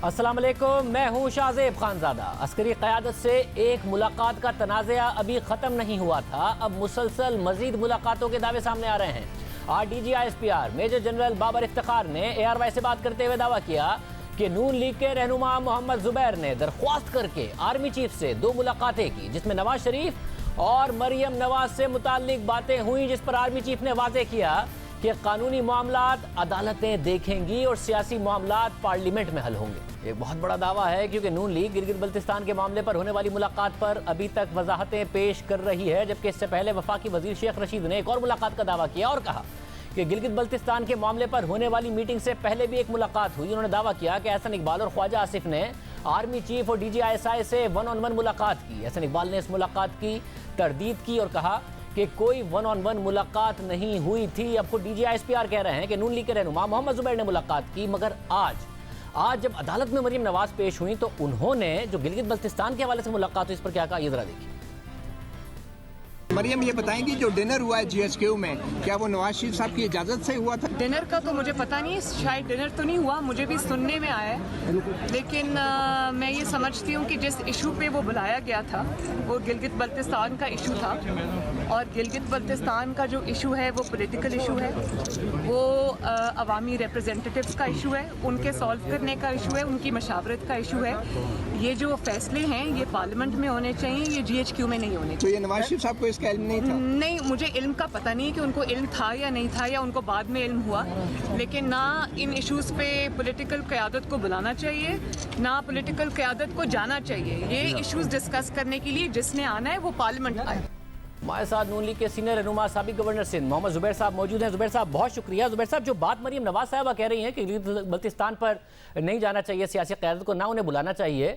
السلام علیکم، میں ہوں شاہزیب خانزادہ۔ عسکری قیادت سے ایک ملاقات کا تنازعہ ابھی ختم نہیں ہوا تھا، اب مسلسل مزید ملاقاتوں کے دعوے سامنے آ رہے ہیں۔ آج D G I S P R major general Babar Iftikhar نے اے آر وائی سے بات کرتے ہوئے دعویٰ کیا کہ نون لیگ کے رہنما محمد زبیر نے درخواست کر کے آرمی چیف سے 2 ملاقاتیں کی، جس میں نواز شریف اور مریم نواز سے متعلق باتیں ہوئیں، جس پر آرمی چیف نے واضح کیا کہ قانونی معاملات عدالتیں دیکھیں گی اور سیاسی معاملات پارلیمنٹ میں حل ہوں گے۔ ایک بہت بڑا دعویٰ ہے کیونکہ نون لیگ گلگت بلتستان کے معاملے پر ہونے والی ملاقات پر ابھی تک وضاحتیں پیش کر رہی ہے، جبکہ اس سے پہلے وفاقی وزیر شیخ رشید نے ایک اور ملاقات کا دعویٰ کیا اور کہا کہ گلگت بلتستان کے معاملے پر ہونے والی میٹنگ سے پہلے بھی ایک ملاقات ہوئی۔ انہوں نے دعویٰ کیا کہ احسن اقبال اور خواجہ آصف نے آرمی چیف اور D G I S I سے 1 on 1 ملاقات کی۔ احسن اقبال نے اس ملاقات کی تردید کی اور کہا کہ کوئی 1 on 1 ملاقات نہیں ہوئی تھی۔ اب خود D G I S P R کہہ رہے ہیں کہ نون لیگ کے رہنما محمد زبیر نے ملاقات کی، مگر آج جب عدالت میں مریم نواز پیش ہوئی تو انہوں نے جو گلگت بلتستان کے حوالے سے ملاقات ہوئی، اس پر کیا کہا، یہ ذرا دیکھیے۔ مریم، یہ بتائیں گی جو ڈنر ہوا ہے جی ایچ کیو میں، کیا وہ نواز شریف صاحب کی اجازت سے ہوا تھا؟ ڈنر کا تو مجھے پتہ نہیں، شاید ڈنر تو نہیں ہوا، مجھے بھی سننے میں آیا ہے، لیکن میں یہ سمجھتی ہوں کہ جس ایشو پہ وہ بلایا گیا تھا وہ گلگت بلتستان کا ایشو تھا، اور گلگت بلتستان کا جو ایشو ہے وہ پولیٹیکل ایشو ہے، وہ عوامی ریپرزینٹیٹیوز کا ایشو ہے، ان کے سالو کرنے کا ایشو ہے، ان کی مشاورت کا ایشو ہے۔ یہ جو فیصلے ہیں یہ پارلیمنٹ میں ہونے چاہیے، یہ جی ایچ کیو میں نہیں ہونے تو چاہیے۔ یہ نواز شریف صاحب کو اس کا علم نہیں تھا؟ نہیں، مجھے علم کا پتہ نہیں کہ ان کو علم تھا یا نہیں تھا، یا ان کو بعد میں علم ہوا، لیکن نہ ان ایشوز پہ پولیٹیکل قیادت کو بلانا چاہیے، نہ پولیٹیکل قیادت کو جانا چاہیے۔ یہ ایشوز ڈسکس کرنے کے لیے جس نے آنا ہے وہ پارلیمنٹ آئے۔ ہمارے ساتھ نون لیگ کے سینئر رہنما سابق گورنر سندھ محمد زبیر صاحب موجود ہیں۔ زبیر صاحب بہت شکریہ۔ زبیر صاحب، جو بات مریم نواز صاحبہ کہہ رہی ہیں کہ گلگت بلتستان پر نہیں جانا چاہیے سیاسی قیادت کو، نہ انہیں بلانا چاہیے،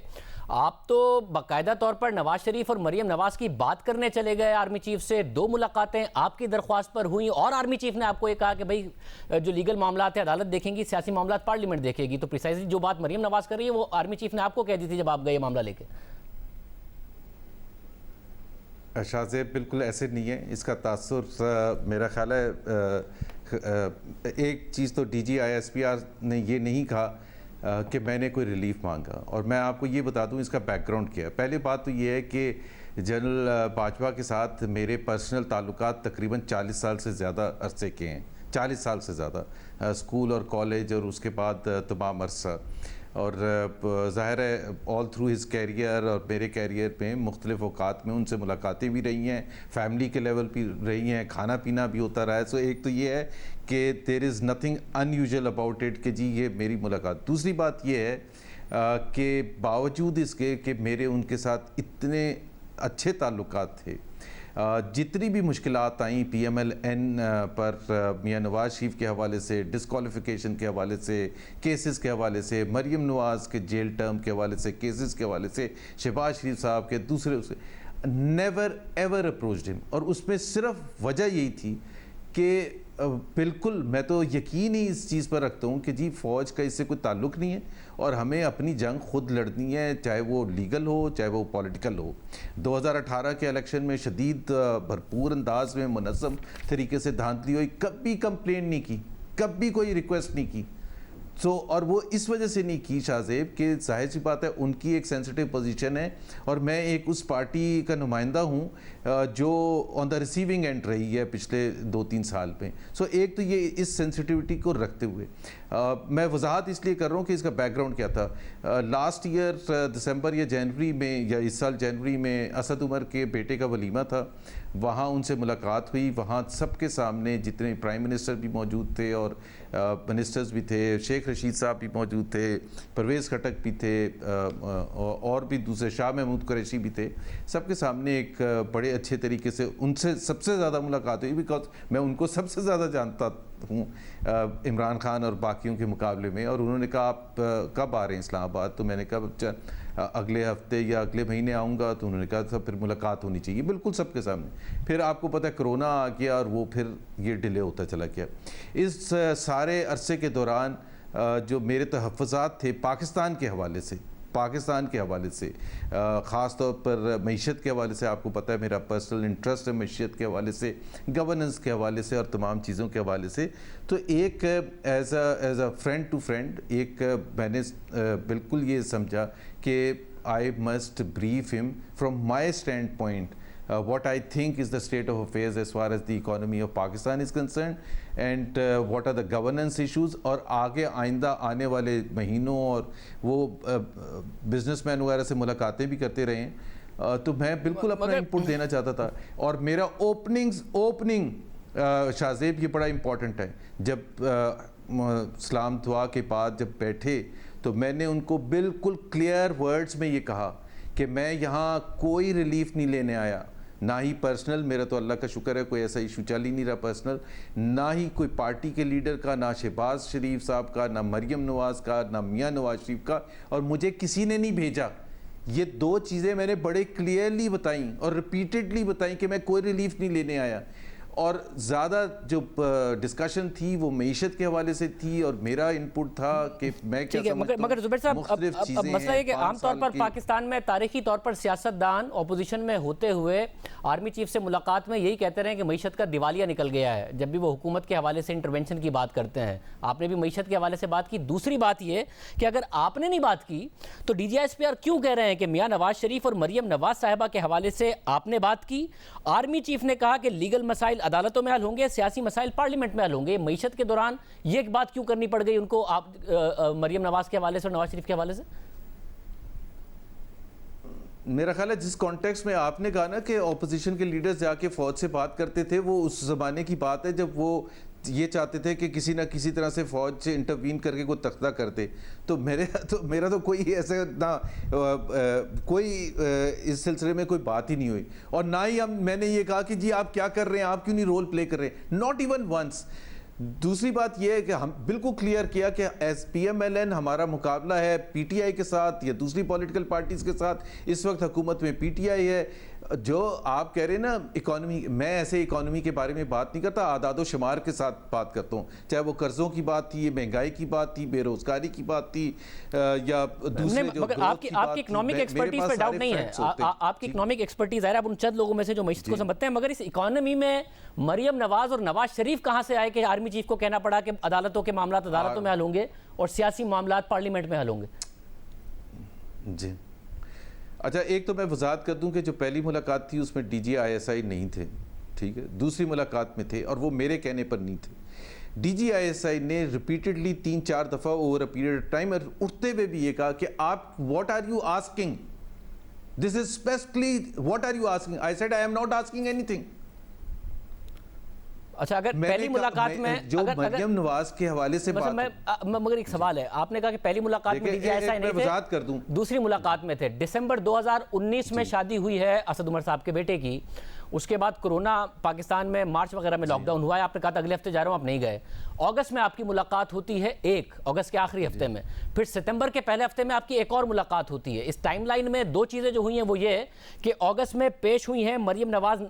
آپ تو باقاعدہ طور پر نواز شریف اور مریم نواز کی بات کرنے چلے گئے آرمی چیف سے، 2 ملاقاتیں آپ کی درخواست پر ہوئیں اور آرمی چیف نے آپ کو یہ کہا کہ بھئی جو لیگل معاملات ہیں عدالت دیکھیں گی، سیاسی معاملات پارلیمنٹ دیکھے گی، تو پریسائزلی جو بات مریم نواز کر رہی ہے وہ آرمی چیف نے آپ کو کہہ دی تھی جب آپ گئے یہ معاملہ لے کے؟ شاہزیب، بالکل ایسے نہیں ہے، اس کا تاثر میرا خیال ہے ایک چیز تو D G I S P R نے یہ نہیں کہا کہ میں نے کوئی ریلیف مانگا، اور میں آپ کو یہ بتا دوں اس کا بیک گراؤنڈ کیا ہے۔ پہلی بات تو یہ ہے کہ جنرل باجوہ کے ساتھ میرے پرسنل تعلقات تقریباً 40 سال سے زیادہ عرصے کے ہیں، 40 سال سے زیادہ، اسکول اور کالج اور اس کے بعد تمام عرصہ، اور ظاہر ہے آل تھرو ہز کیریئر اور میرے کیریئر میں مختلف اوقات میں ان سے ملاقاتیں بھی رہی ہیں، فیملی کے لیول بھی رہی ہیں، کھانا پینا بھی ہوتا رہا ہے۔ سو ایک تو یہ ہے کہ there is nothing unusual about it کہ جی یہ میری ملاقات۔ دوسری بات یہ ہے کہ باوجود اس کے کہ میرے ان کے ساتھ اتنے اچھے تعلقات تھے، جتنی بھی مشکلات آئیں پی ایم ایل این پر میاں نواز شریف کے حوالے سے، ڈسکوالیفیکیشن کے حوالے سے، کیسز کے حوالے سے، مریم نواز کے جیل ٹرم کے حوالے سے، کیسز کے حوالے سے، شہباز شریف صاحب کے دوسرے، نیور ایور اپروچڈ ہم، اور اس میں صرف وجہ یہی تھی کہ بالکل میں تو یقین ہی اس چیز پر رکھتا ہوں کہ جی فوج کا اس سے کوئی تعلق نہیں ہے اور ہمیں اپنی جنگ خود لڑنی ہے، چاہے وہ لیگل ہو چاہے وہ پولیٹیکل ہو۔ 2018 کے الیکشن میں شدید بھرپور انداز میں منظم طریقے سے دھاندلی ہوئی، کبھی کمپلین نہیں کی، کبھی کوئی ریکویسٹ نہیں کی، اور وہ اس وجہ سے نہیں کی شاہزیب کہ ظاہر سی بات ہے ان کی ایک سینسٹیو پوزیشن ہے، اور میں ایک اس پارٹی کا نمائندہ ہوں جو آن دا ریسیونگ اینڈ رہی ہے پچھلے 2-3 سال میں۔ ایک تو یہ اس سینسٹیوٹی کو رکھتے ہوئے میں وضاحت اس لیے کر رہا ہوں کہ اس کا بیک گراؤنڈ کیا تھا۔ لاسٹ ایئر دسمبر یا جنوری میں، یا اس سال جنوری میں، اسد عمر کے بیٹے کا ولیمہ تھا، وہاں ان سے ملاقات ہوئی، وہاں سب کے سامنے جتنے پرائم منسٹر بھی موجود تھے اور منسٹرز بھی تھے، شیخ رشید صاحب بھی موجود تھے، پرویز خٹک بھی تھے، اور بھی دوسرے شاہ محمود قریشی بھی تھے، سب کے سامنے ایک بڑے اچھے طریقے سے ان سے سب سے زیادہ ملاقات ہوئی، بیکاز میں ان کو سب سے زیادہ جانتا ہوں عمران خان اور باقیوں کے مقابلے میں۔ اور انہوں نے کہا آپ کب آ رہے ہیں اسلام آباد؟ تو میں نے کہا اگلے ہفتے یا اگلے مہینے آؤں گا۔ تو انہوں نے کہا تھا پھر ملاقات ہونی چاہیے، بالکل سب کے سامنے۔ پھر آپ کو پتہ ہے کرونا آ گیا اور وہ پھر یہ ڈیلے ہوتا چلا گیا۔ اس سارے عرصے کے دوران جو میرے تحفظات تھے پاکستان کے حوالے سے، پاکستان کے حوالے سے، خاص طور پر معیشت کے حوالے سے. آپ کو پتہ ہے میرا پرسنل انٹرسٹ ہے معیشت کے حوالے سے، گورننس کے حوالے سے اور تمام چیزوں کے حوالے سے. تو ایک as a friend to friend ایک میں نے بالکل یہ سمجھا کہ I must brief him from my standpoint what I think is the state of affairs as far as the economy of Pakistan is concerned and what are the governance issues. اور آگے آئندہ آنے والے مہینوں اور وہ بزنس مین وغیرہ سے ملاقاتیں بھی کرتے رہے ہیں. تو میں بالکل اپنا انپٹ دینا چاہتا تھا. اور میرا اوپننگ شاہزیب یہ بڑا امپورٹنٹ ہے. جب سلام دعا کے بعد جب بیٹھے تو میں نے ان کو بالکل کلیئر ورڈز میں یہ کہا کہ میں یہاں کوئی ریلیف نہیں لینے آیا، نہ ہی پرسنل، میرا تو اللہ کا شکر ہے کوئی ایسا ایشو چل ہی نہیں رہا پرسنل، نہ ہی کوئی پارٹی کے لیڈر کا، نہ شہباز شریف صاحب کا، نہ مریم نواز کا، نہ میاں نواز شریف کا. اور مجھے کسی نے نہیں بھیجا. یہ دو چیزیں میں نے بڑے کلیئرلی بتائیں اور ریپیٹڈلی بتائیں کہ میں کوئی ریلیف نہیں لینے آیا. اور زیادہ جو ڈسکشن تھی وہ معیشت کے حوالے سے تھی اور میرا انپٹ تھا کہ میں کیا سمجھتا ہوں. مگر زبیر صاحب اب مسئلہ یہ کہ عام طور پر پاکستان میں تاریخی طور پر سیاستدان اپوزیشن میں ہوتے ہوئے آرمی چیف سے ملاقات میں یہی کہتے رہے ہیں کہ معیشت کا دیوالیہ نکل گیا ہے جب بھی وہ حکومت کے حوالے سے انٹرونشن کی بات کرتے ہیں. آپ نے بھی معیشت کے حوالے سے بات کی. دوسری بات یہ کہ اگر آپ نے نہیں بات کی تو D G I S P R کیوں کہہ رہے ہیں کہ میاں نواز شریف اور مریم نواز صاحبہ کے حوالے سے آپ نے بات کی؟ آرمی چیف نے کہا کہ لیگل مسائل عدالتوں میں حل ہوں گے، سیاسی مسائل پارلیمنٹ میں حل ہوں گے. معیشت کے دوران یہ ایک بات کیوں کرنی پڑ گئی ان کو آپ مریم نواز کے حوالے سے اور نواز شریف کے حوالے سے؟ میرا خیال ہے جس کانٹیکس میں آپ نے کہا نا کہ اپوزیشن کے لیڈرز جا کے فوج سے بات کرتے تھے، وہ اس زمانے کی بات ہے جب وہ یہ چاہتے تھے کہ کسی نہ کسی طرح سے فوج سے انٹروین کر کے کوئی تختہ کرتے. تو میرا تو کوئی ایسا نہ کوئی اس سلسلے میں کوئی بات ہی نہیں ہوئی. اور نہ ہی میں نے یہ کہا کہ جی آپ کیا کر رہے ہیں، آپ کیوں نہیں رول پلے کر رہے ہیں، ناٹ ایون ونس. دوسری بات یہ ہے کہ ہم بالکل کلیئر کیا کہ as P M L N ہمارا مقابلہ ہے پی ٹی آئی کے ساتھ یا دوسری پولیٹیکل پارٹیز کے ساتھ. اس وقت حکومت میں پی ٹی آئی ہے. جو آپ کہہ رہے ہیں نا اکانومی، میں ایسے اکانومی کے بارے میں بات نہیں کرتا، اعداد و شمار کے ساتھ بات کرتا ہوں. چاہے وہ قرضوں کی بات تھی، مہنگائی کی بات تھی، بے روزگاری کی بات تھی یا دوسرے جو مگر آپ کی اکنامک ایکسپرٹیز پہ ڈاؤٹ نہیں ہے. آپ کی اکنامک ایکسپرٹیز ہے آپ ان چند لوگوں میں سے جو معیشت کو سمجھتے ہیں. مگر اس اکانومی میں مریم نواز اور نواز شریف کہاں سے آئے کہ آرمی چیف کو کہنا پڑا کہ عدالتوں کے معاملات عدالتوں میں حل ہوں گے اور سیاسی معاملات پارلیمنٹ میں حل ہوں گے؟ جی اچھا، ایک تو میں وضاحت کر دوں کہ جو پہلی ملاقات تھی اس میں ڈی جی آئی ایس آئی نہیں تھے، ٹھیک ہے. دوسری ملاقات میں تھے اور وہ میرے کہنے پر نہیں تھے. ڈی جی آئی ایس آئی نے ریپیٹڈلی 3-4 دفعہ over a period of time اٹھتے ہوئے بھی یہ کہا کہ آپ what are you asking, this is specifically what are you asking. I said I am not asking anything. اچھا، اگر پہلی ملاقات میں جو مریم نواز کے حوالے سے بات، مگر ایک سوال ہے، آپ نے کہا کہ پہلی ملاقات میں ڈی جی ایسا ہی نہیں تھے، دوسری ملاقات میں تھے. دسمبر 2019 میں شادی ہوئی ہے اسد عمر صاحب کے بیٹے کی. اس کے بعد کرونا پاکستان میں مارچ وغیرہ میں لاک ڈاؤن ہوا ہے. آپ نے کہا تھا اگلے ہفتے جا رہا ہوں، آپ نہیں گئے. اگست میں آپ کی ملاقات ہوتی ہے 1 اگست کے آخری ہفتے میں. پھر ستمبر کے پہلے ہفتے میں آپ کی ایک اور ملاقات ہوتی ہے. اس ٹائم لائن میں دو چیزیں جو ہوئی ہیں وہ یہ کہ اگست میں پیش ہوئی ہیں، مریم نواز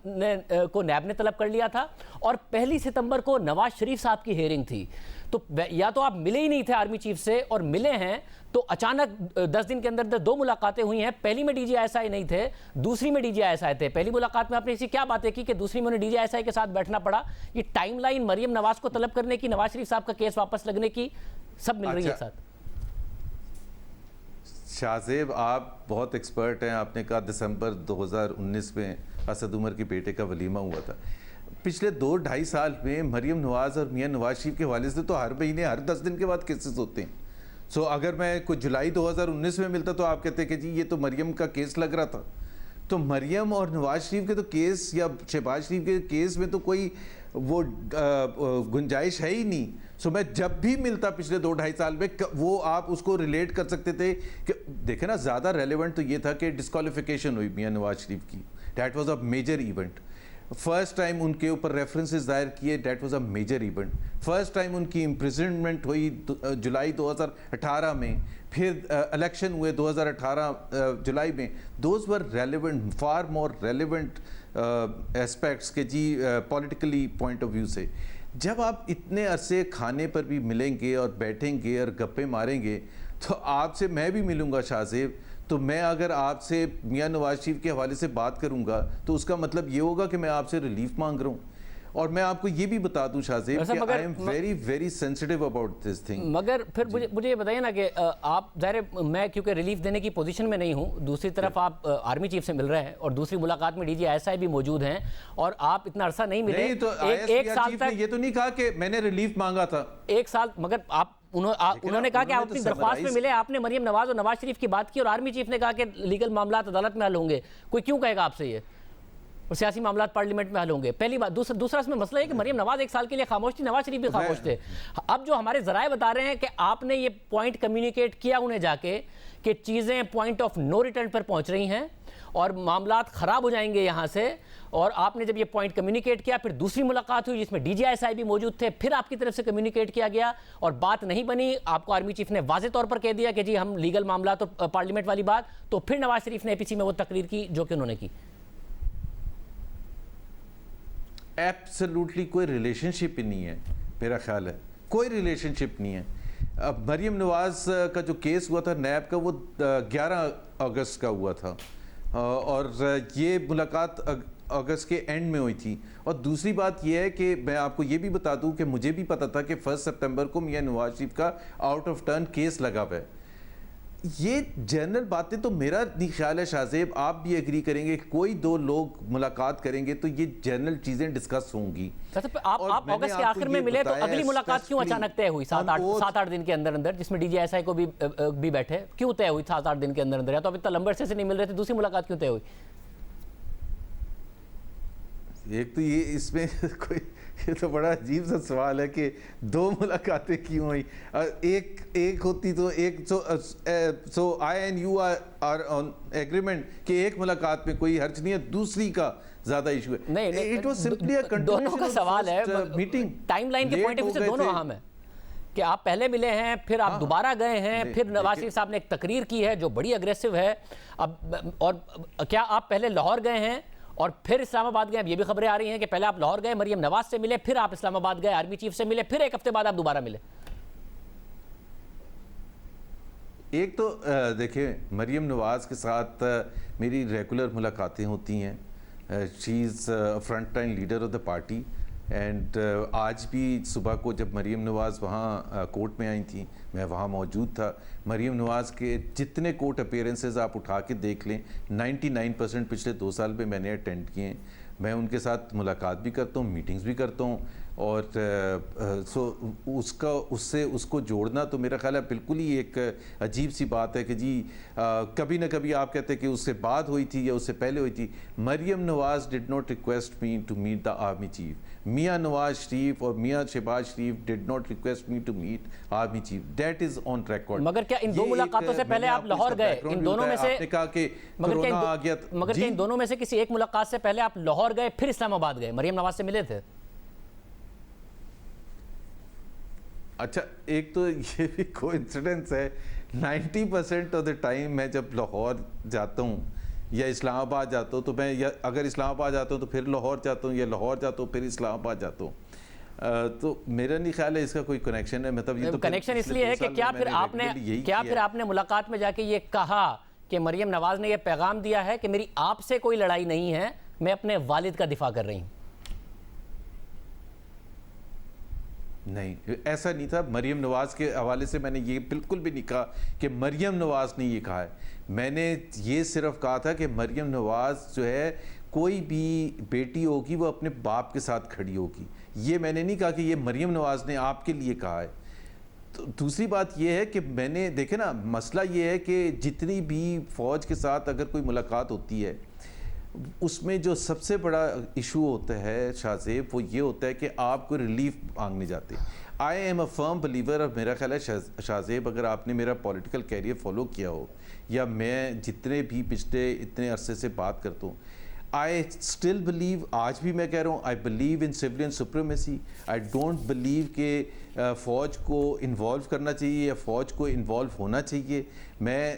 کو نیب نے طلب کر لیا تھا اور 1 ستمبر کو نواز شریف صاحب کی ہیئرنگ تھی. تو یا تو آپ ملے ہی نہیں تھے آرمی چیف سے، اور ملے ہیں تو اچانک 10 دن کے اندر 2 ملاقاتیں ہوئی ہیں. پہلی میں ڈی جی آئی ایس آئی نہیں تھے، دوسری میں ڈی جی آئی ایس آئی تھے. پہلی ملاقات میں آپ نے اسی کیا باتیں کی کہ دوسری میں انہیں ڈی جی آئی ایس آئی کے ساتھ بیٹھنا پڑا. یہ ٹائم لائن مریم نواز کو طلب کرنے کی، نواز شریف صاحب کا کیس واپس لگنے کی، سب مل رہی ہے ساتھ. شاہزیب آپ بہت ایکسپرٹ ہیں. آپ نے کہا دسمبر 2019 میں اسد عمر کے بیٹے کا ولیمہ ہوا تھا. پچھلے 2-2.5 سال میں مریم نواز اور میاں نواز شریف کے حوالے سے تو ہر مہینے ہر 10 دن کے بعد کیسز ہوتے ہیں. اگر میں کوئی جولائی 2019 میں ملتا تو آپ کہتے کہ جی یہ تو مریم کا کیس لگ رہا تھا. تو مریم اور نواز شریف کے تو کیس یا شہباز شریف کے کیس میں تو کوئی وہ گنجائش ہے ہی نہیں. میں جب بھی ملتا پچھلے 2-2.5 سال میں وہ آپ اس کو ریلیٹ کر سکتے تھے کہ دیکھیں نا زیادہ ریلیونٹ تو یہ تھا کہ ڈسکوالیفیکیشن ہوئی میاں نواز شریف کی. That was a major event. First time ان کے اوپر ریفرنسز دائر کیے، that was a major event. First time ان کی امپریزنمنٹ ہوئی جولائی 2018 میں. پھر الیکشن ہوئے 2018 جولائی میں. Those were relevant, for more relevant aspects کہ جی پولیٹیکلی پوائنٹ آف ویو سے. جب آپ اتنے عرصے کھانے پر بھی ملیں گے اور بیٹھیں گے اور گپے ماریں گے تو آپ سے میں بھی ملوں گا شاہ زیب، تو میں اگر آپ سے میاں نواز شریف کے حوالے سے بات کروں گا تو اس کا مطلب یہ ہوگا کہ میں آپ سے ریلیف مانگ رہا ہوں. اور میں آپ کو یہ بھی بتا دوں شاہ زیب کہ I am very very sensitive about this thing. مگر پھر مجھے یہ بتائیے نا کہ آپ ظاہر میں کیونکہ ریلیف دینے کی پوزیشن میں نہیں ہوں، دوسری طرف آپ آرمی چیف سے مل رہے ہیں اور دوسری ملاقات میں DGI بھی موجود ہیں اور آپ اتنا عرصہ نہیں ملے. نہیں تو ایک سال تک یہ تو نہیں کہا کہ میں نے ریلیف مانگا تھا. ایک سال، مگر انہوں نے کہا کہ آپ اپنی درخواست میں ملے، آپ نے مریم نواز اور نواز شریف کی بات کی اور آرمی چیف نے کہا کہ لیگل معاملات عدالت میں حل ہوں گے. کوئی کیوں کہے گا آپ سے یہ؟ اور سیاسی معاملات پارلیمنٹ میں حل ہوں گے. پہلی بات. دوسرا اس میں مسئلہ ہے کہ مریم نواز ایک سال کے لیے خاموش تھی، نواز شریف بھی خاموش تھے. اب جو ہمارے ذرائع بتا رہے ہیں کہ آپ نے یہ پوائنٹ کمیونیکیٹ کیا انہیں جا کے کہ چیزیں پوائنٹ آف نو ریٹرن پر پہنچ رہی ہیں اور معاملات خراب ہو جائیں گے یہاں سے، اور آپ نے جب یہ پوائنٹ کمیونیکیٹ کیا پھر دوسری ملاقات ہوئی جس میں DGI بھی موجود تھے، پھر آپ کی طرف سے کمیونیکیٹ کیا گیا اور بات نہیں بنی. آپ کو آرمی چیف نے واضح طور پر کہہ دیا کہ جی ہم لیگل معاملات اور پارلیمنٹ والی بات، تو پھر نواز شریف نے APC میں وہ تقریر کی جو کہ انہوں نے کی. ایبسلوٹلی کوئی ریلیشن شپ ہی نہیں ہے، میرا خیال ہے کوئی ریلیشن شپ نہیں ہے. اب مریم نواز کا جو کیس ہوا تھا نیب کا وہ 11 اگست کا ہوا تھا اور یہ ملاقات اگست کے اینڈ میں ہوئی تھی. اور دوسری بات یہ ہے کہ میں آپ کو یہ بھی بتا دوں کہ مجھے بھی پتا تھا کہ 1 سپتمبر کو میاں نواز شریف کا آؤٹ آف ٹرن کیس لگا ہوا ہے. یہ جنرل باتیں تو میرا نہیں خیال ہے شاہ زیب آپ بھی ایگری کریں گے کہ کوئی دو لوگ ملاقات کریں گے تو یہ جنرل چیزیں ڈسکس ہوں گی. آپ اگست کے آخر میں ملے تو اگلی ملاقات کیوں اچانک طے ہوئی 7-8 دن کے اندر جس میں DGI کو بھی بیٹھے؟ کیوں طے ہوئی 7-8 دن کے اندر؟ یا تو اب اتنا لمبے عرصے سے نہیں مل رہے تھے، دوسری ملاقات کیوں طے ہوئی؟ ایک تو یہ اس میں کوئی یہ تو بڑا عجیب سا سوال ہے کہ 2 ملاقاتیں کیوں ہوئی. ایک ہوتی تو ایک so I and you are on agreement کہ ایک ملاقات میں کوئی حرج نہیں ہے، دوسری کا زیادہ ایشو ہے. نہیں، دونوں کا سوال ہے. ٹائم لائن کے پوائنٹ آف ویو سے دونوں اہم ہیں کہ آپ پہلے ملے ہیں، پھر آپ دوبارہ گئے ہیں، پھر نواز شریف صاحب نے ایک تقریر کی ہے جو بڑی اگریسو ہے. اور کیا آپ پہلے لاہور گئے ہیں اور پھر اسلام آباد گئے؟ اب یہ بھی خبریں آ رہی ہیں کہ پہلے آپ لاہور گئے، مریم نواز سے ملے، پھر آپ اسلام آباد گئے، آرمی چیف سے ملے، پھر ایک ہفتے بعد آپ دوبارہ ملے. ایک تو دیکھیں مریم نواز کے ساتھ میری ریگولر ملاقاتیں ہوتی ہیں. She is front line leader of the party and آج بھی صبح کو جب مریم نواز وہاں کورٹ میں آئی تھیں میں وہاں موجود تھا. مریم نواز کے جتنے کورٹ اپیرنسز آپ اٹھا کے دیکھ لیں 99% پچھلے 2 سال میں میں نے اٹینڈ کیے ہیں. میں ان کے ساتھ ملاقات بھی کرتا ہوں، میٹنگز بھی کرتا ہوں اور اس کو جوڑنا تو میرا خیال ہے بالکل ہی ایک عجیب سی بات ہے کہ جی کبھی نہ کبھی آپ کہتے ہیں کہ اس سے بات ہوئی تھی یا اس سے پہلے ہوئی تھی. Maryam Nawaz did not request me to meet the army chief. Mian Nawaz Sharif اور Mian Shahbaz Sharif did not request me to meet army chief. That is on record. مگر کیا ان 2 ملاقاتوں سے پہلے آپ لاہور گئے؟ ان دونوں میں سے آپ نے کہا کہ کرونا آ گیا. مگر کیا ان دونوں میں سے کسی ایک ملاقات سے پہلے آپ لاہور گئے پھر اسلام آباد گئے، مریم نواز سے ملے تھے؟ اچھا ایک تو یہ بھی کوئنسیڈنس ہے 90% آف دا ٹائم میں جب لاہور جاتا ہوں یا اسلام آباد جاتا ہوں تو میں اگر اسلام آباد جاتا ہوں تو پھر لاہور جاتا ہوں یا لاہور جاتا ہوں پھر اسلام آباد جاتا ہوں. تو میرا نہیں خیال ہے اس کا کوئی کنیکشن ہے. مطلب یہ تو کنیکشن اس لیے ہے کہ کیا پھر آپ نے ملاقات میں جا کے یہ کہا کہ مریم نواز نے یہ پیغام دیا ہے کہ میری آپ سے کوئی لڑائی نہیں ہے، میں اپنے والد کا دفاع کر رہی ہوں؟ نہیں، ایسا نہیں تھا. مریم نواز کے حوالے سے میں نے یہ بالکل بھی نہیں کہا کہ مریم نواز نے یہ کہا ہے. میں نے یہ صرف کہا تھا کہ مریم نواز جو ہے کوئی بھی بیٹی ہوگی وہ اپنے باپ کے ساتھ کھڑی ہوگی. یہ میں نے نہیں کہا کہ یہ مریم نواز نے آپ کے لیے کہا ہے. دوسری بات یہ ہے کہ میں نے دیکھے نا مسئلہ یہ ہے کہ جتنی بھی فوج کے ساتھ اگر کوئی ملاقات ہوتی ہے اس میں جو سب سے بڑا ایشو ہوتا ہے شاہ زیب وہ یہ ہوتا ہے کہ آپ کو ریلیف مانگنے جاتے ہیں. I am a firm believer. اور میرا خیال ہے شاہ زیب اگر آپ نے میرا پولیٹیکل کیریئر فالو کیا ہو یا میں جتنے بھی پچھلے اتنے عرصے سے بات کرتا ہوں I still believe, آج بھی میں کہہ رہا ہوں, I believe in civilian supremacy. I don't believe کہ فوج کو انوالو کرنا چاہیے یا فوج کو انوالو ہونا چاہیے. میں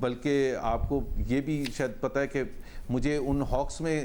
بلکہ آپ کو یہ بھی شاید پتہ ہے کہ مجھے ان ہاکس میں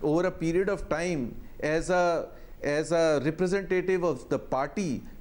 over a period of time as a representative of the party,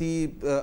the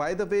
by the way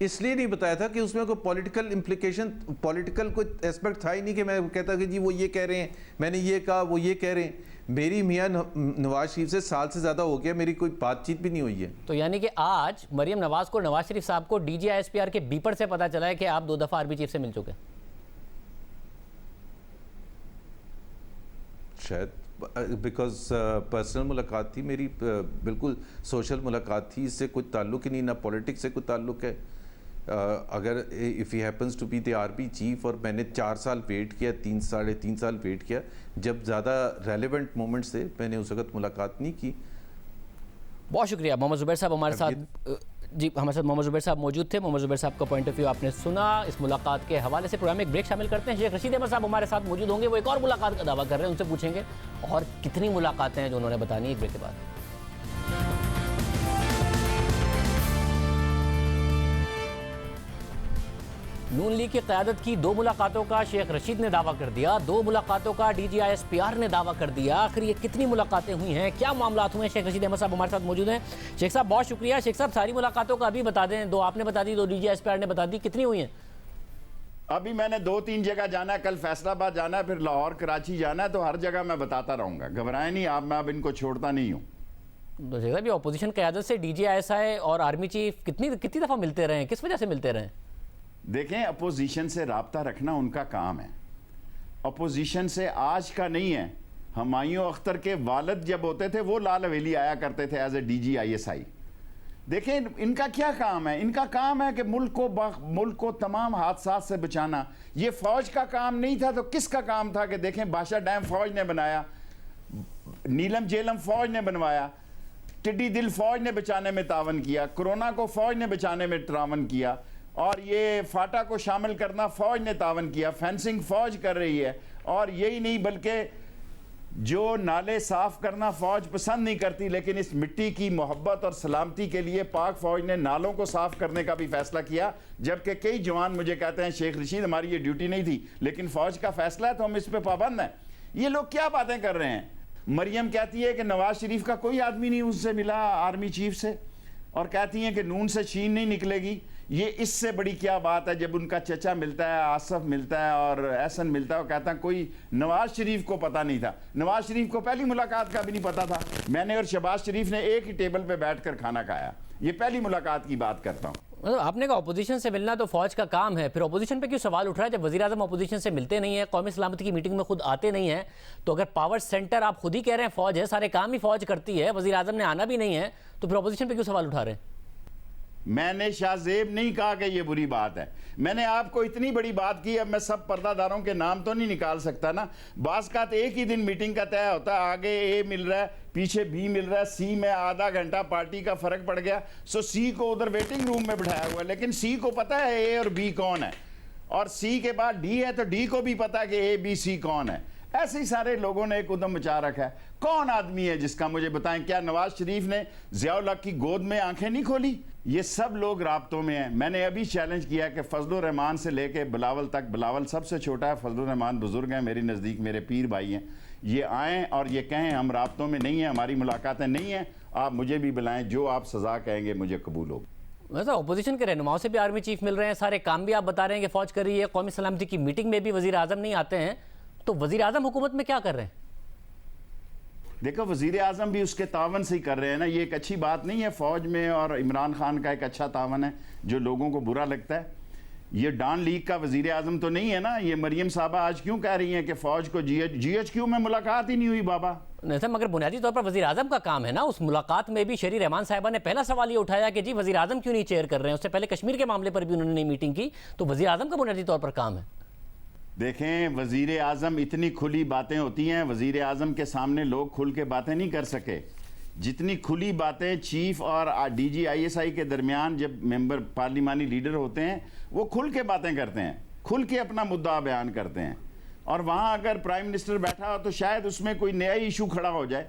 اس لیے نہیں بتایا تھا کہ اس میں کوئی پولیٹیکل امپلیکیشن، پولیٹیکل کوئی اسپیکٹ تھا ہی نہیں کہ میں کہتا کہ جی وہ یہ کہہ رہے ہیں، میں نے یہ کہا وہ یہ کہہ رہے ہیں. میری میاں نواز شریف سے سال سے زیادہ ہو گیا، میری کوئی بات چیت بھی نہیں ہوئی ہے. تو یعنی کہ آج مریم نواز کو نواز شریف صاحب کو D G I S P R کے بیپر سے پتا چلا ہے کہ آپ 2 دفعہ آرمی چیف سے مل چکے ہیں. شاید بیکاز پرسنل ملاقات تھی میری، بالکل سوشل ملاقات تھی، اس سے کوئی تعلق ہی نہیں، نہ پولیٹکس سے کوئی تعلق ہے. اگر if he happens to be the army chief, اور میں نے 4 سال ویٹ کیا، 3.5 سال ویٹ کیا، جب زیادہ ریلیونٹ مومنٹس تھے میں نے اس وقت ملاقات نہیں کی. بہت شکریہ محمد زبیر صاحب ہمارے ساتھ. جی ہمارے ساتھ محمد زبیر صاحب موجود تھے. محمد زبیر صاحب کا پوائنٹ آف ویو آپ نے سنا. اس ملاقات کے حوالے سے پروگرام میں ایک بریک شامل کرتے ہیں. شیخ رشید احمد صاحب ہمارے ساتھ موجود ہوں گے، وہ ایک اور ملاقات کا دعویٰ کر رہے ہیں، ان سے پوچھیں گے اور کتنی ملاقاتیں ہیں جو انہوں نے بتانی. ایک بریک کے بعد. نون لیگ کی قیادت کی 2 ملاقاتوں کا شیخ رشید نے دعویٰ کر دیا، 2 ملاقاتوں کا D G I S P R نے دعویٰ کر دیا. آخر یہ کتنی ملاقاتیں ہوئی ہیں، کیا معاملات ہوئے ہیں؟ شیخ رشید احمد صاحب ہمارے ساتھ موجود ہیں. شیخ صاحب بہت شکریہ. شیخ صاحب ساری ملاقاتوں کا ابھی بتا دیں. 2 آپ نے بتا دی، 2 D G I S P R نے بتا دی. کتنی ہوئی ہیں؟ ابھی میں نے 2-3 جگہ جانا ہے، کل فیصل آباد جانا ہے، پھر لاہور کراچی جانا ہے، تو ہر جگہ میں بتاتا رہوں گا. گھبرائیں نہیں آپ، میں اب ان کو چھوڑتا نہیں ہوں. تو شیخ صاحب یہ اپوزیشن قیادت سے ڈی جی آئی ایس آئی اور آرمی چیف کتنی دفعہ ملتے رہے ہیں، کس وجہ سے ملتے رہے ہیں؟ دیکھیں اپوزیشن سے رابطہ رکھنا ان کا کام ہے. اپوزیشن سے آج کا نہیں ہے. ہمایوں اختر کے والد جب ہوتے تھے وہ لال حویلی آیا کرتے تھے as a D G I S I. دیکھیں ان کا کیا کام ہے؟ ان کا کام ہے کہ ملک کو تمام حادثات سے بچانا. یہ فوج کا کام نہیں تھا تو کس کا کام تھا؟ کہ دیکھیں بادشاہ ڈیم فوج نے بنایا، نیلم جیلم فوج نے بنوایا، ٹڈی دل فوج نے بچانے میں تعاون کیا، کرونا کو فوج نے بچانے میں تعاون کیا، اور یہ فاٹا کو شامل کرنا فوج نے تعاون کیا، فینسنگ فوج کر رہی ہے. اور یہی نہیں بلکہ جو نالے صاف کرنا فوج پسند نہیں کرتی، لیکن اس مٹی کی محبت اور سلامتی کے لیے پاک فوج نے نالوں کو صاف کرنے کا بھی فیصلہ کیا. جبکہ کئی جوان مجھے کہتے ہیں شیخ رشید ہماری یہ ڈیوٹی نہیں تھی، لیکن فوج کا فیصلہ ہے تو ہم اس پہ پابند ہیں. یہ لوگ کیا باتیں کر رہے ہیں؟ مریم کہتی ہے کہ نواز شریف کا کوئی آدمی نہیں اس سے ملا آرمی چیف سے، اور کہتی ہیں کہ نون سے چین نہیں نکلے گی. یہ اس سے بڑی کیا بات ہے؟ جب ان کا چچا ملتا ہے، آصف ملتا ہے اور احسن ملتا ہے، وہ کہتا ہے کوئی نواز شریف کو پتہ نہیں تھا. نواز شریف کو پہلی ملاقات کا بھی نہیں پتہ تھا. میں نے اور شہباز شریف نے ایک ہی ٹیبل پہ بیٹھ کر کھانا کھایا. یہ پہلی ملاقات کی بات کرتا ہوں. آپ نے کہا اپوزیشن سے ملنا تو فوج کا کام ہے، پھر اپوزیشن پہ کیوں سوال اٹھ رہا ہے جب وزیر اعظم اپوزیشن سے ملتے نہیں ہیں، قومی سلامتی کی میٹنگ میں خود آتے نہیں ہیں؟ تو اگر پاور سینٹر آپ خود ہی کہہ رہے ہیں فوج ہے، سارے کام ہی فوج کرتی ہے، وزیر اعظم نے آنا بھی نہیں ہے، تو پھر اپوزیشن پہ کیوں سوال اٹھا رہے ہیں؟ میں نے شاہ زیب نہیں کہا کہ یہ بری بات ہے. میں نے آپ کو اتنی بڑی بات کی. اب میں سب پردہ داروں کے نام تو نہیں نکال سکتا نا. بعض کا ایک ہی دن میٹنگ کا طے ہوتا ہے، آگے اے مل رہا ہے، پیچھے بی مل رہا ہے، سی میں آدھا گھنٹہ پارٹی کا فرق پڑ گیا، سو سی کو ادھر ویٹنگ روم میں بٹھایا ہوا ہے. لیکن سی کو پتا ہے اے اور بی کون ہے، اور سی کے بعد ڈی ہے تو ڈی کو بھی پتا ہے کہ اے بی سی کون ہے. ایسے ہی سارے لوگوں نے ایک ادھم مچا رکھا ہے. کون آدمی ہے جس کا مجھے بتائیں؟ کیا نواز شریف نے ضیاء الحق کی گود میں آنکھیں نہیں کھولی؟ یہ سب لوگ رابطوں میں ہیں. میں نے ابھی چیلنج کیا کہ فضل الرحمان سے لے کے بلاول تک، بلاول سب سے چھوٹا ہے، فضل الرحمان بزرگ ہیں میری نزدیک، میرے پیر بھائی ہیں، یہ آئیں اور یہ کہیں ہم رابطوں میں نہیں ہیں، ہماری ملاقاتیں نہیں ہیں، آپ مجھے بھی بلائیں، جو آپ سزا کہیں گے مجھے قبول ہو. ویسا اپوزیشن کے رہنماؤں سے بھی آرمی چیف مل رہے ہیں، سارے کام بھی آپ بتا رہے ہیں کہ فوج کر رہی ہے، قومی سلامتی کی میٹنگ میں بھی وزیر اعظم نہیں آتے ہیں، تو وزیر اعظم حکومت میں کیا کر رہے ہیں؟ دیکھو وزیر اعظم بھی اس کے تعاون سے ہی کر رہے ہیں نا. یہ ایک اچھی بات نہیں ہے. فوج میں اور عمران خان کا ایک اچھا تعاون ہے جو لوگوں کو برا لگتا ہے. یہ ڈان لیگ کا وزیر اعظم تو نہیں ہے نا. یہ مریم صاحبہ آج کیوں کہہ رہی ہیں کہ فوج کو جی ایچ کیو میں ملاقات ہی نہیں ہوئی بابا؟ نہیں سر، مگر بنیادی طور پر وزیر اعظم کا کام ہے نا. اس ملاقات میں بھی شہری رحمان صاحبہ نے پہلا سوال یہ اٹھایا کہ جی وزیر اعظم کیوں نہیں چیئر کر رہے ہیں. اس سے پہلے کشمیر کے معاملے پر بھی انہوں نے میٹنگ کی. تو وزیر اعظم کا بنیادی طور پر کام ہے. دیکھیں وزیر اعظم اتنی کھلی باتیں ہوتی ہیں، وزیر اعظم کے سامنے لوگ کھل کے باتیں نہیں کر سکے. جتنی کھلی باتیں چیف اور ڈی جی آئی ایس آئی کے درمیان جب ممبر پارلیمانی لیڈر ہوتے ہیں وہ کھل کے باتیں کرتے ہیں، کھل کے اپنا مدعا بیان کرتے ہیں. اور وہاں اگر پرائم منسٹر بیٹھا ہو تو شاید اس میں کوئی نیا ایشو کھڑا ہو جائے.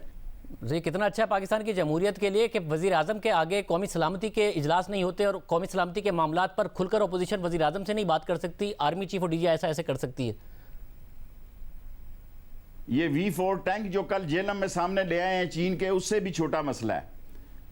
یہ کتنا اچھا ہے پاکستان کی جمہوریت کے لیے کہ وزیر اعظم کے آگے قومی سلامتی کے اجلاس نہیں ہوتے اور قومی سلامتی کے معاملات پر کھل کر اپوزیشن وزیر اعظم سے نہیں بات کر سکتی، آرمی چیف اور D G I S I ایسے کر سکتی ہے. یہ V4 ٹینک جو کل جیلم میں سامنے لے آئے ہیں چین کے، اس سے بھی چھوٹا مسئلہ ہے.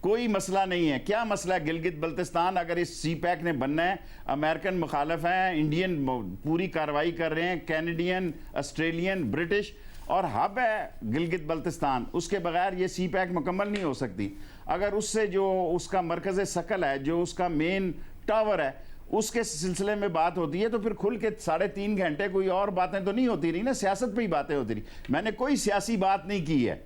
کوئی مسئلہ نہیں ہے. کیا مسئلہ ہے گلگت بلتستان؟ اگر اس سی پیک نے بننا ہے, امریکن مخالف ہیں, انڈین پوری کارروائی کر رہے ہیں, کینیڈین, آسٹریلین, برٹش, اور ہب ہے گلگت بلتستان, اس کے بغیر یہ سی پیک مکمل نہیں ہو سکتی. اگر اس سے جو اس کا مرکز ثقل ہے, جو اس کا مین ٹاور ہے, اس کے سلسلے میں بات ہوتی ہے, تو پھر کھل کے 3.5 گھنٹے کوئی اور باتیں تو نہیں ہوتی رہی نا, سیاست پہ ہی باتیں ہوتی رہی. میں نے کوئی سیاسی بات نہیں کی ہے.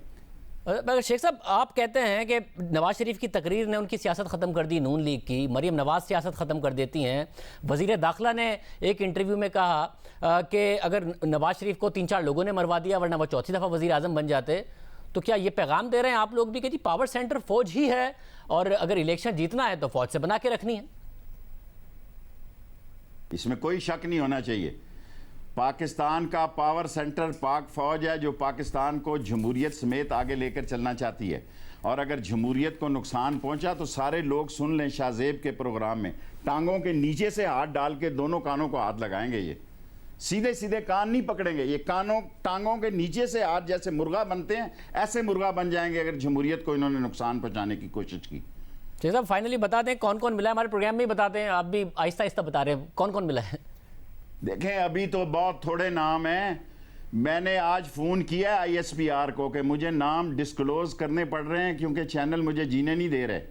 مگر شیخ صاحب آپ کہتے ہیں کہ نواز شریف کی تقریر نے ان کی سیاست ختم کر دی, نون لیگ کی, مریم نواز سیاست ختم کر دیتی ہیں. وزیر داخلہ نے ایک انٹرویو میں کہا کہ اگر نواز شریف کو 3-4 لوگوں نے مروا دیا ورنہ وہ چوتھی دفعہ وزیر اعظم بن جاتے. تو کیا یہ پیغام دے رہے ہیں آپ لوگ بھی کہ جی پاور سینٹر فوج ہی ہے اور اگر الیکشن جیتنا ہے تو فوج سے بنا کے رکھنی ہے؟ اس میں کوئی شک نہیں ہونا چاہیے. پاکستان کا پاور سینٹر پاک فوج ہے, جو پاکستان کو جمہوریت سمیت آگے لے کر چلنا چاہتی ہے. اور اگر جمہوریت کو نقصان پہنچا تو سارے لوگ سن لیں, شاہ زیب کے پروگرام میں ٹانگوں کے نیچے سے ہاتھ ڈال کے دونوں کانوں کو ہاتھ لگائیں گے. یہ سیدھے سیدھے کان نہیں پکڑیں گے, یہ ٹانگوں کے نیچے سے ہاتھ جیسے مرغا بنتے ہیں ایسے مرغا بن جائیں گے اگر جمہوریت کو انہوں نے نقصان پہنچانے کی کوشش کی. شیخ صاحب فائنلی بتا دیں کون کون ملا ہے, ہمارے پروگرام میں ہی بتا دیں, آپ بھی آہستہ آہستہ بتا رہے ہیں کون کون ملا ہے. دیکھیں ابھی تو بہت تھوڑے نام ہیں. میں نے آج فون کیا ہے ISPR کو کہ مجھے نام ڈسکلوز کرنے پڑ رہے ہیں کیونکہ چینل مجھے جینے نہیں دے رہے.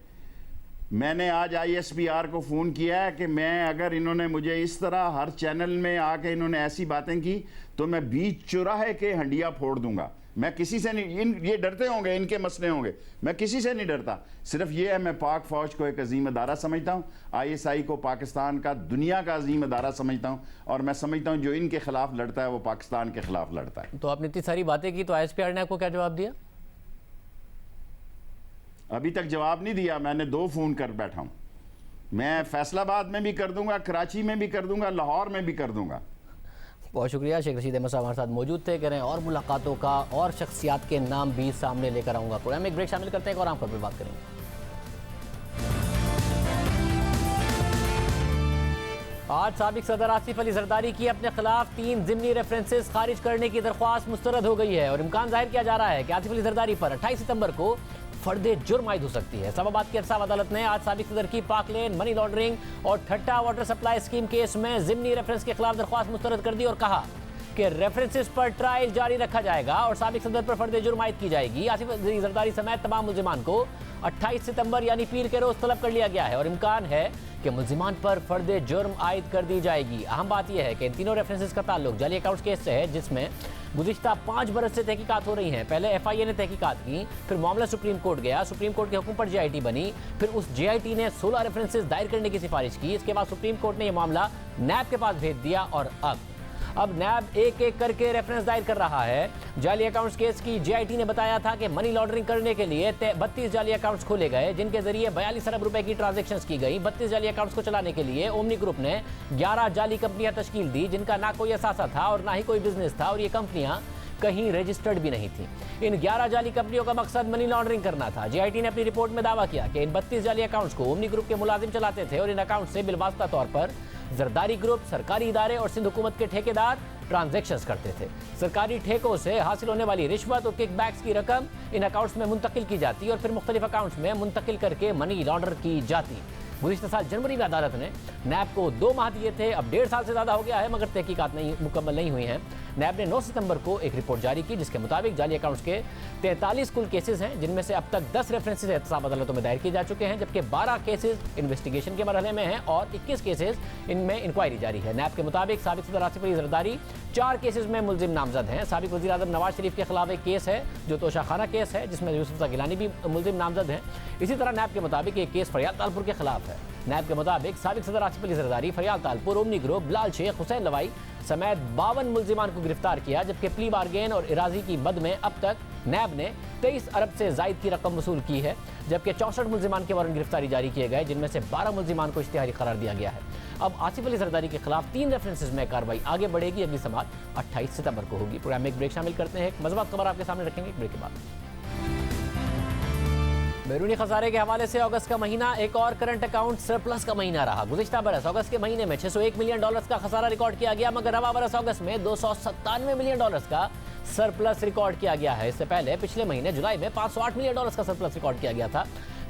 میں نے آج ISPR کو فون کیا ہے کہ میں اگر انہوں نے مجھے اس طرح ہر چینل میں آ کے انہوں نے ایسی باتیں کی تو میں بیچ چوراہے کے ہنڈیا پھوڑ دوں گا. میں کسی سے نہیں, یہ ڈرتے ہوں گے, ان کے مسئلے ہوں گے, میں کسی سے نہیں ڈرتا. صرف یہ ہے میں پاک فوج کو ایک عظیم ادارہ سمجھتا ہوں, ISI کو پاکستان کا دنیا کا عظیم ادارہ سمجھتا ہوں, اور میں سمجھتا ہوں جو ان کے خلاف لڑتا ہے وہ پاکستان کے خلاف لڑتا ہے. تو آپ نے اتنی ساری باتیں کی تو ISPR نے آپ کو کیا جواب دیا؟ ابھی تک جواب نہیں دیا. میں نے 2 فون کر بیٹھا ہوں. میں فیصل آباد میں بھی کر دوں گا, کراچی میں بھی کر دوں گا, لاہور میں بھی کر دوں گا. بہت شکریہ. شیخ رشید احمد صاحب ہمارے ساتھ موجود تھے. کہہ رہے ہیں اور ملاقاتوں کا اور شخصیات کے نام بھی سامنے لے کر آؤں گا. پروگرام میں ایک بریک شامل کرتے ہیں اور عام خبر پہ بات کریں گے. آج سابق صدر آصف علی زرداری کی اپنے خلاف 3 ضمنی ریفرنسز خارج کرنے کی درخواست مسترد ہو گئی ہے اور امکان ظاہر کیا جا رہا ہے کہ آصف علی زرداری پر 28 ستمبر کو فرد جرم عائد ہو سکتی ہے. اسلام آباد کی انصاف عدالت نے آج سابق صدر کی پاک لین, منی لانڈرنگ اور Thatta water supply scheme case میں ضمنی ریفرنس کے خلاف درخواست مسترد کر دی اور کہا کہ ریفرنسز پر ٹرائل جاری رکھا جائے گا اور سابق صدر پر فرد جرم عائد کی جائے گی. آصف علی زرداری سمیت تمام ملزمان کو 28 ستمبر یعنی پیر کے روز طلب کر لیا گیا ہے اور امکان ہے کہ ملزمان پر فرد جرم عائد کر دی جائے گی. اہم بات یہ ہے کہ ان تینوں ریفرنسز کا تعلق جعلی اکاؤنٹس کیس سے ہے جس میں گزشتہ 5 برس سے تحقیقات ہو رہی ہیں. پہلے FIA نے تحقیقات کی, پھر معاملہ سپریم کورٹ گیا, سپریم کورٹ کے حکم پر JIT بنی, پھر اس JIT نے 16 ریفرنسز دائر کرنے کی سفارش کی. اس کے بعد سپریم کورٹ نے یہ معاملہ نیب کے پاس بھیج دیا اور اب نیب ایک ایک کر کے ریفرنس دائر کر رہا ہے. جعلی اکاؤنٹس کیس کی JIT نے بتایا تھا کہ منی لانڈرنگ کرنے کے لیے 32 جعلی اکاؤنٹس کھولے گئے جن کے ذریعے 42 ارب روپے کی ٹرانزیکشنز کی گئی. 32 جعلی اکاؤنٹس کو چلانے کے لیے اومنی گروپ نے 11 جعلی کمپنیاں تشکیل دی جن کا نہ کوئی اثاثہ تھا اور نہ ہی کوئی بزنس تھا اور یہ کمپنیاں کہیں رجسٹرڈ بھی نہیں تھی. ان 11 جعلی کمپنیوں کا مقصد منی لانڈرنگ کرنا تھا. JIT نے اپنی رپورٹ میں دعویٰ کیا کہ ان 32 جعلی اکاؤنٹس کو اومنی گروپ کے ملازم چلاتے تھے اور ان اکاؤنٹ سے بالواسطہ طور پر زرداری گروپ, سرکاری ادارے اور سندھ حکومت کے ٹھیکیدار ٹرانزیکشنز کرتے تھے. سرکاری ٹھیکوں سے حاصل ہونے والی رشوت اور کک بیکس کی رقم ان اکاؤنٹس میں منتقل کی جاتی اور پھر مختلف اکاؤنٹس میں منتقل کر کے منی لانڈر کی جاتی. گزشتہ سال جنوری میں عدالت نے نیب کو 2 ماہ دیے تھے. اب 1.5 سال سے زیادہ ہو گیا ہے مگر تحقیقات مکمل نہیں ہوئی ہیں. نیب نے 9 ستمبر کو ایک رپورٹ جاری کی جس کے مطابق جعلی اکاؤنٹس کے 43 کل کیسز ہیں جن میں سے اب تک 10 ریفرنسز احتساب عدالتوں میں دائر کیے جا چکے ہیں جبکہ 12 کیسز انویسٹیگیشن کے مرحلے میں ہیں اور 21 کیسز ان میں انکوائری جاری ہے. نیب کے مطابق سابق صدر آصف علی زرداری 4 کیسز میں ملزم نامزد ہیں. سابق وزیر اعظم نواز شریف کے خلاف ایک کیس ہے جو توشہ خانہ کیس ہے جس میں یوسف رضا گیلانی بھی ملزم نامزد ہیں. اسی طرح نیب کے مطابق ایک کیس فریال تالپور کے خلاف ہے. نیب کے مطابق سابق صدر آصف علی زرداری, فریال تالپور, اومنی گروپ, لال شیخ, حسین لوائی سمیت 52 ملزمان کو گرفتار کیا جبکہ پلی بارگین اور اراضی کی مد میں اب تک نیب نے 23 ارب سے زائد کی رقم وصول کی ہے جبکہ 64 ملزمان کے وارنٹ گرفتاری جاری کیے گئے جن میں سے 12 ملزمان کو اشتہاری قرار دیا گیا ہے. اب آصف علی زرداری کے خلاف 3 ریفرنسز میں کارروائی آگے بڑھے گی. اگلی سماعت 28 ستمبر کو ہوگی. پروگرام میں ایک بریک شامل کرتے ہیں. ایک مزید خبر آپ کے سامنے رکھیں گے ایک بریک کے بعد. بیرونی خسارے کے حوالے سے اگست کا مہینہ ایک اور کرنٹ اکاؤنٹ سرپلس کا مہینہ رہا. گزشتہ برس اگست کے مہینے میں $601 ملین کا خسارہ ریکارڈ کیا گیا مگر رواں برس اگست میں $297 ملین کا سرپلس ریکارڈ کیا گیا ہے. اس سے پہلے پچھلے مہینے جولائی میں $508 ملین کا سرپلس ریکارڈ کیا گیا تھا.